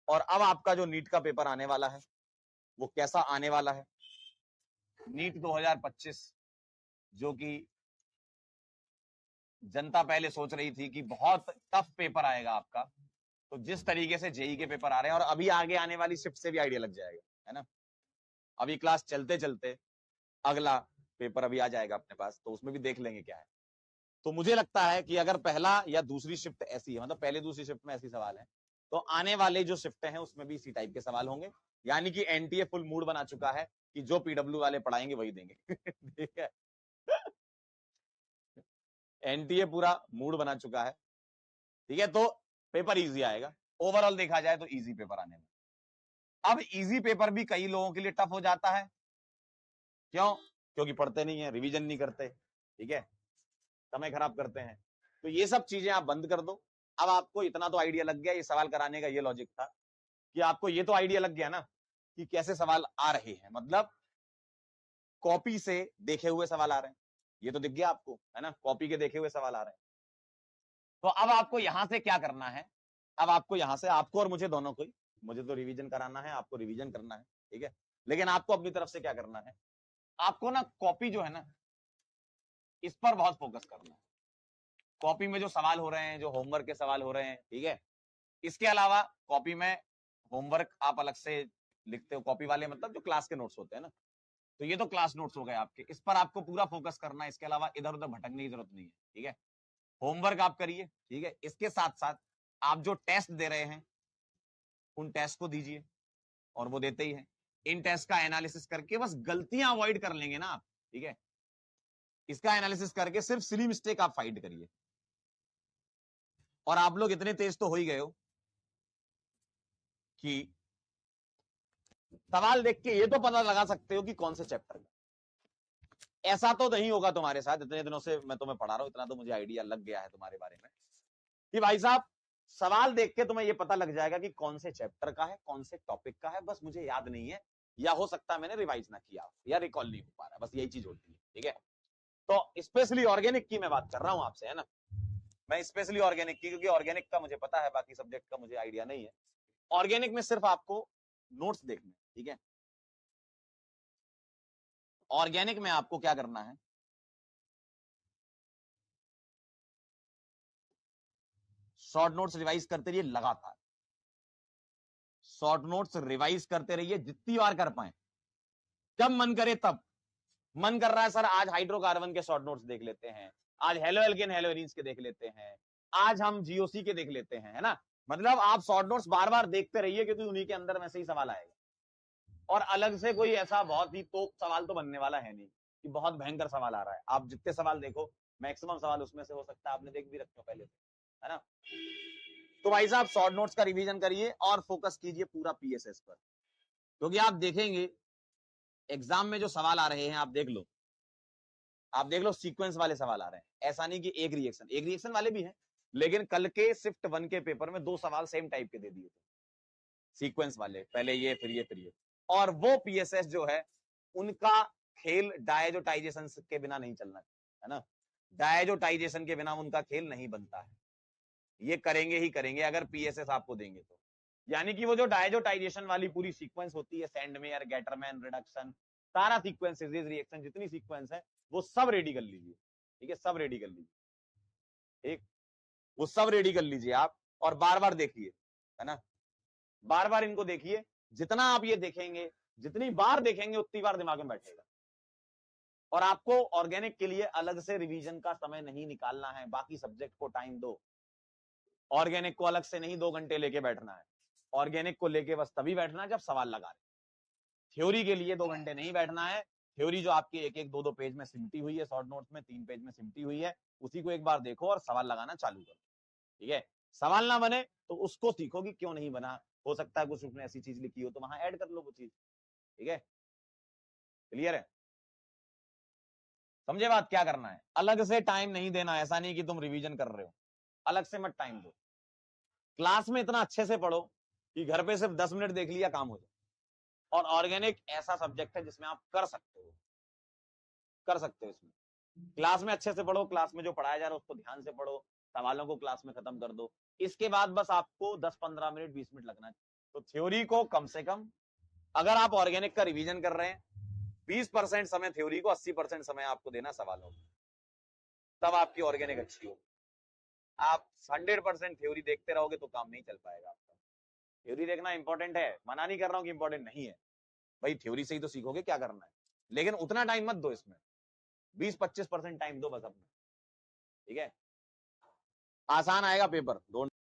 और अब आपका जो नीट का पेपर आने वाला है वो कैसा आने वाला है। नीट 2025 जो कि जनता पहले सोच रही थी कि बहुत टफ पेपर आएगा आपका, तो जिस तरीके से जेई के पेपर आ रहे हैं, और अभी आगे आने वाली शिफ्ट से भी आइडिया लग जाएगा, है ना। अभी क्लास चलते चलते अगला पेपर अभी आ जाएगा अपने पास, तो उसमें भी देख लेंगे क्या है। तो मुझे लगता है कि अगर पहला या दूसरी शिफ्ट ऐसी है, मतलब पहले दूसरी शिफ्ट में ऐसी सवाल है, तो आने वाले जो शिफ्ट हैं उसमें भी इसी टाइप के सवाल होंगे। यानी कि एनटीए फुल मूड बना चुका है कि जो पीडब्ल्यू वाले पढ़ाएंगे वही देंगे। ठीक है, एनटीए पूरा मूड बना चुका है। ठीक है, तो पेपर इजी आएगा, ओवरऑल देखा जाए तो इजी पेपर आने में। अब इजी पेपर भी कई लोगों के लिए टफ हो जाता है। क्यों? क्योंकि पढ़ते नहीं है, रिवीजन नहीं करते, ठीक है, समय खराब करते हैं। तो ये सब चीजें आप बंद कर दो। अब आपको इतना तो आइडिया लग गया, ये सवाल कराने का ये लॉजिक था कि आपको ये तो आइडिया लग गया ना कि कैसे सवाल आ रहे हैं, मतलब कॉपी से देखे हुए सवाल आ रहे हैं, ये तो दिख गया आपको, है ना, कॉपी के देखे हुए सवाल आ रहे हैं। तो अब आपको यहां से क्या करना है, अब आपको यहां से, आपको और मुझे दोनों को, मुझे तो रिवीजन कराना है, आपको रिवीजन करना है, ठीक है, लेकिन आपको अपनी तरफ से क्या करना है, आपको ना कॉपी जो है ना इस पर बहुत फोकस करना है। कॉपी में जो सवाल हो रहे हैं, जो होमवर्क के सवाल हो रहे हैं, ठीक है, इसके अलावा कॉपी में होमवर्क आप अलग से लिखते हो, कॉपी वाले मतलब जो क्लास के नोट्स होते हैं ना, तो ये तो क्लास नोट्स हो गए आपके, इस पर आपको पूरा फोकस करना है। इसके अलावा इधर उधर भटकने की जरूरत नहीं है, ठीक है। होमवर्क आप करिए, ठीक है, इसके साथ साथ आप जो टेस्ट दे रहे हैं उन टेस्ट को दीजिए, और वो देते ही है। इन टेस्ट का एनालिसिस करके बस गलतियां अवॉइड कर लेंगे ना आप, ठीक है, इसका एनालिसिस करके सिर्फ सिली मिस्टेक आप फाइंड करिए। और आप लोग इतने तेज तो हो ही गए हो कि सवाल देख के ये तो पता लगा सकते हो कि कौन से चैप्टर का। ऐसा तो नहीं होगा तुम्हारे साथ, इतने दिनों से मैं तुम्हें पढ़ा रहा हूं, इतना तो मुझे आइडिया लग गया है तुम्हारे बारे में कि भाई साहब सवाल देख के तुम्हें ये पता लग जाएगा कि कौन से चैप्टर का है, कौन से टॉपिक का है, बस मुझे याद नहीं है, या हो सकता है मैंने रिवाइज ना किया या रिकॉल नहीं हो पा रहा, बस यही चीज होती है, ठीक है। तो स्पेशली ऑर्गेनिक की मैं बात कर रहा हूं आपसे, है ना, मैं स्पेशली ऑर्गेनिक की, क्योंकि ऑर्गेनिक का मुझे पता है, बाकी सब्जेक्ट का मुझे आइडिया नहीं है। ऑर्गेनिक में सिर्फ आपको नोट्स देखने, ठीक है। ऑर्गेनिक में आपको क्या करना है, शॉर्ट नोट्स रिवाइज करते रहिए लगातार, शॉर्ट नोट्स रिवाइज करते रहिए जितनी बार कर पाए, जब मन करे तब। मन कर रहा है सर आज हाइड्रोकार्बन के शॉर्ट नोट्स देख लेते हैं, आज हेलो एल्केन हेलो एरीन्स के देख लेते हैं, आज हम जीओसी के देख लेते हैं, है ना, मतलब आप शॉर्ट नोट्स बार बार देखते रहिए, क्योंकि उन्हीं के अंदर में से ही सवाल आएगा। और अलग से कोई ऐसा बहुत ही तो सवाल तो बनने वाला है नहीं कि बहुत भयंकर सवाल आ रहा है। आप जितने सवाल देखो मैक्सिमम सवाल उसमें से हो सकता है आपने देख भी रखे हो पहले से, है ना। तो भाई साहब शॉर्ट नोट्स का रिवीजन करिए और फोकस कीजिए पूरा पीएसएस पर, क्योंकि आप देखेंगे एग्जाम में जो सवाल आ रहे हैं, आप देख लो, आप देख लो सीक्वेंस वाले सवाल आ रहे हैं, ऐसा नहीं कि एक रिएक्शन वाले भी हैं, लेकिन कल के शिफ्ट 1 के पेपर में 2 सवाल सेम टाइप के दे दिए थे, सीक्वेंस वाले, पहले ये फिर ये फिर ये। और वो पीएसएस जो है उनका खेल डायजोटाइजेशन के बिना नहीं चलना, है ना, डायजोटाइजेशन के बिना उनका खेल नहीं बनता है, ये करेंगे ही करेंगे अगर पीएसएस आपको देंगे तो। यानी कि वो जो डायजोटाइजेशन वाली पूरी सीक्वेंस होती है, सैंडमेयर, गेटरमैन, रिडक्शन, सारा सीक्वेंस, रिएक्शन, जितनी सीक्वेंस है वो सब रेडी कर लीजिए, ठीक है, सब रेडी कर लीजिए, ठीक, वो सब रेडी कर लीजिए आप, और बार बार देखिए, है ना, बार बार इनको देखिए, जितना आप ये देखेंगे, जितनी बार देखेंगे उतनी बार दिमाग में बैठेगा। और आपको ऑर्गेनिक के लिए अलग से रिवीजन का समय नहीं निकालना है, बाकी सब्जेक्ट को टाइम दो, ऑर्गेनिक को अलग से नहीं 2 घंटे लेके बैठना है, ऑर्गेनिक को लेके बस तभी बैठना है जब सवाल लगा रहे। थ्योरी के लिए 2 घंटे नहीं बैठना है, थ्योरी जो आपकी एक एक 2 पेज में सिमटी हुई है, शॉर्ट नोट्स में 3 पेज में सिमटी हुई है, उसी को एक बार देखो और सवाल लगाना चालू करो, ठीक है। सवाल ना बने तो उसको सीखो कि क्यों नहीं बना, हो सकता है कुछ उसने ऐसी चीज लिखी हो तो वहां ऐड कर लो वो चीज, ठीक है, क्लियर है, समझे बात, क्या करना है, अलग से टाइम नहीं देना, ऐसा नहीं कि तुम रिवीजन कर रहे हो, अलग से मत टाइम दो, क्लास में इतना अच्छे से पढ़ो कि घर पे सिर्फ 10 मिनट देख लिया काम हो जाए। और ऑर्गेनिक ऐसा सब्जेक्ट है जिसमें आप कर सकते हो, कर सकते हो इसमें, क्लास में अच्छे से पढ़ो, क्लास में जो पढ़ाया जा रहा है उसको ध्यान से पढ़ो, सवालों को क्लास में खत्म कर दो, इसके बाद बस आपको 10-15 मिनट 20 मिनट लगना है, तो थ्योरी को कम से कम, अगर आप ऑर्गेनिक का रिवीजन कर रहे हैं, 20% समय थ्योरी को, 80% समय आपको देना सवालों को, तब आपकी ऑर्गेनिक अच्छी होगी। आप 100% थ्योरी देखते रहोगे तो काम नहीं चल पाएगा आपका। थ्योरी देखना इंपॉर्टेंट है, मना नहीं कर रहा हूं कि इंपॉर्टेंट नहीं है भाई, थ्योरी से ही तो सीखोगे क्या करना है, लेकिन उतना टाइम मत दो इसमें, 20-25% टाइम दो बस अपना, ठीक है। आसान आएगा पेपर, डोंट